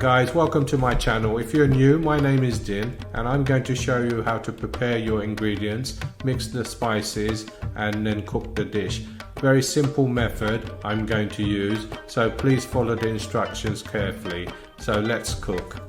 Guys, welcome to my channel. If you're new, my name is Din and I'm going to show you how to prepare your ingredients, mix the spices and then cook the dish. Very simple method I'm going to use, so please follow the instructions carefully. So let's cook.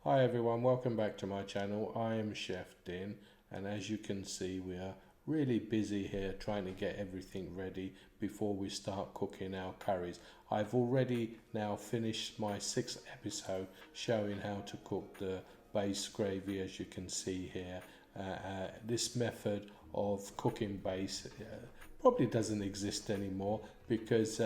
Hi everyone, welcome back to my channel. I am Chef Din and as you can see we are really busy here trying to get everything ready before we start cooking our curries. I've already now finished my 6th episode showing how to cook the base gravy, as you can see here. This method of cooking base probably doesn't exist anymore because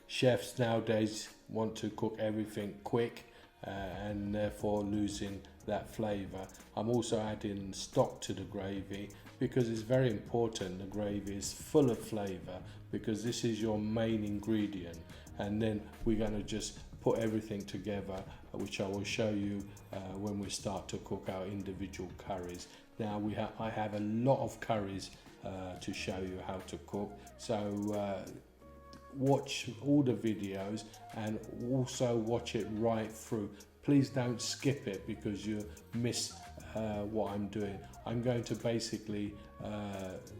chefs nowadays want to cook everything quick and therefore losing that flavor. I'm also adding stock to the gravy because it's very important the gravy is full of flavor, because this is your main ingredient, and then we're going to just put everything together, which I will show you when we start to cook our individual curries. Now I have a lot of curries to show you how to cook, so watch all the videos and also watch it right through. Please don't skip it because you miss what I'm doing. I'm going to basically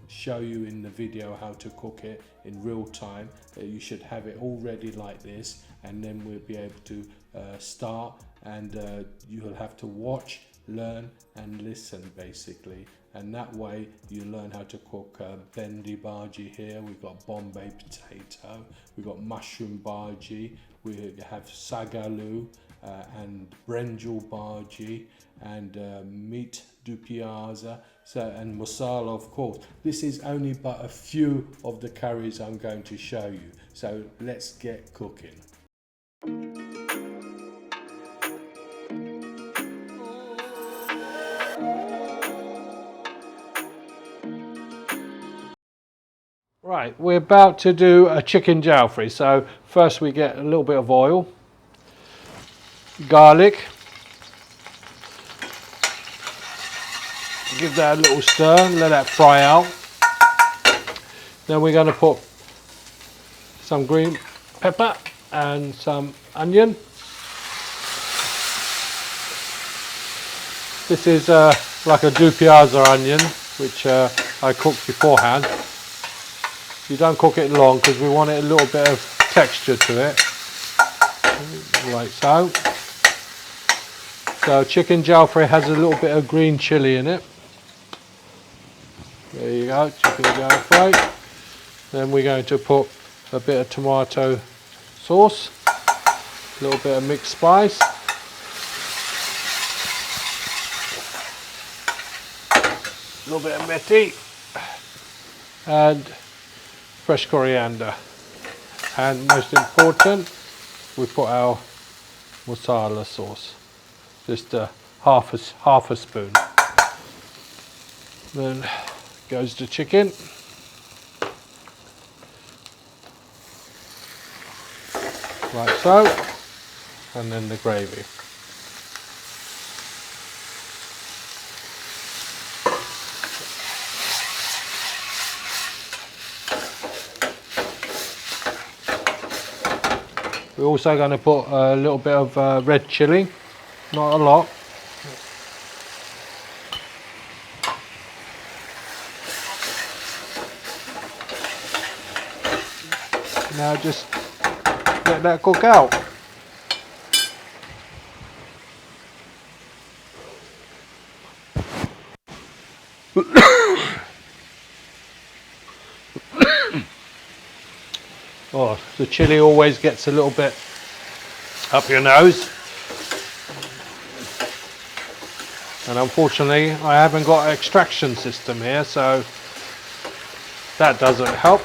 show you in the video how to cook it in real time. You should have it all ready like this, and then we'll be able to start, and you'll have to watch, learn and listen basically, and that way you learn how to cook bendi bhaji here. We've got Bombay potato, we've got mushroom bhaji, we have sagalu and brinjal bhaji, and meat du piazza, and masala of course. This is only but a few of the curries I'm going to show you, so let's get cooking. Right, we're about to do a chicken jalfrezi. So first we get a little bit of oil, garlic, give that a little stir, let that fry out. Then we're going to put some green pepper and some onion. This is like a du piazza onion, which I cooked beforehand. You don't cook it long because we want it a little bit of texture to it, like so. So chicken jalfrezi has a little bit of green chilli in it. There you go, chicken jalfrezi. Then we're going to put a bit of tomato sauce, a little bit of mixed spice, a little bit of methi, and fresh coriander, and most important, we put our masala sauce, just half a spoon. Then goes the chicken, like so, and then the gravy. We're also going to put a little bit of red chilli, not a lot. Now just let that cook out. Oh, the chilli always gets a little bit up your nose, and unfortunately I haven't got an extraction system here, so that doesn't help.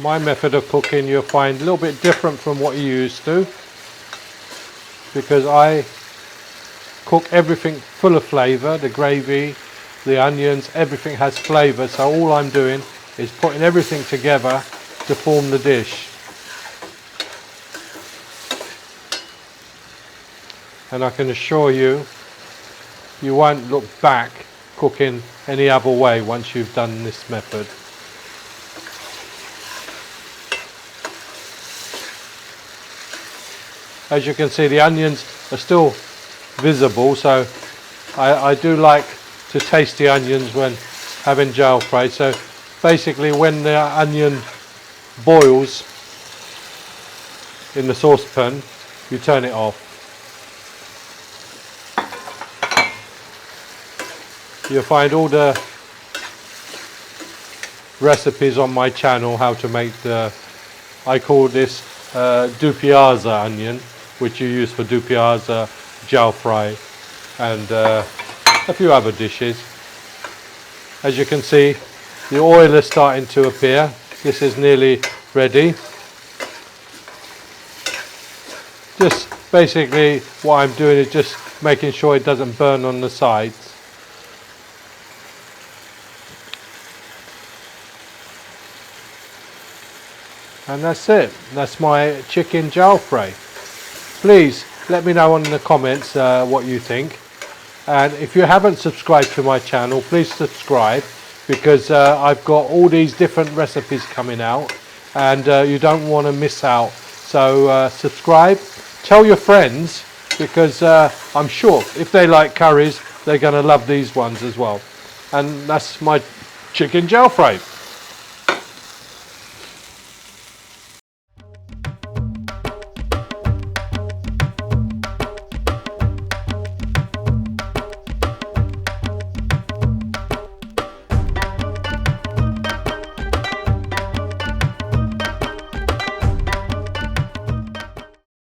My method of cooking you'll find a little bit different from what you used to, because I cook everything full of flavour. The gravy, the onions, everything has flavour, so all I'm doing is putting everything together to form the dish. And I can assure you, you won't look back cooking any other way once you've done this method. As you can see, the onions are still visible, so I do like to taste the onions when having jalfrezi. So basically when the onion boils in the saucepan, you turn it off. You'll find all the recipes on my channel how to make the, I call this dupiaza onion, which you use for dupiaza, jalfrezi and a few other dishes. As you can see, the oil is starting to appear. This is nearly ready. Just basically what I'm doing is just making sure it doesn't burn on the sides. And that's it. That's my chicken jalfrezi. Please let me know in the comments what you think. And if you haven't subscribed to my channel, please subscribe, because I've got all these different recipes coming out and you don't want to miss out. So subscribe, tell your friends, because I'm sure if they like curries, they're going to love these ones as well. And that's my chicken jalfrezi.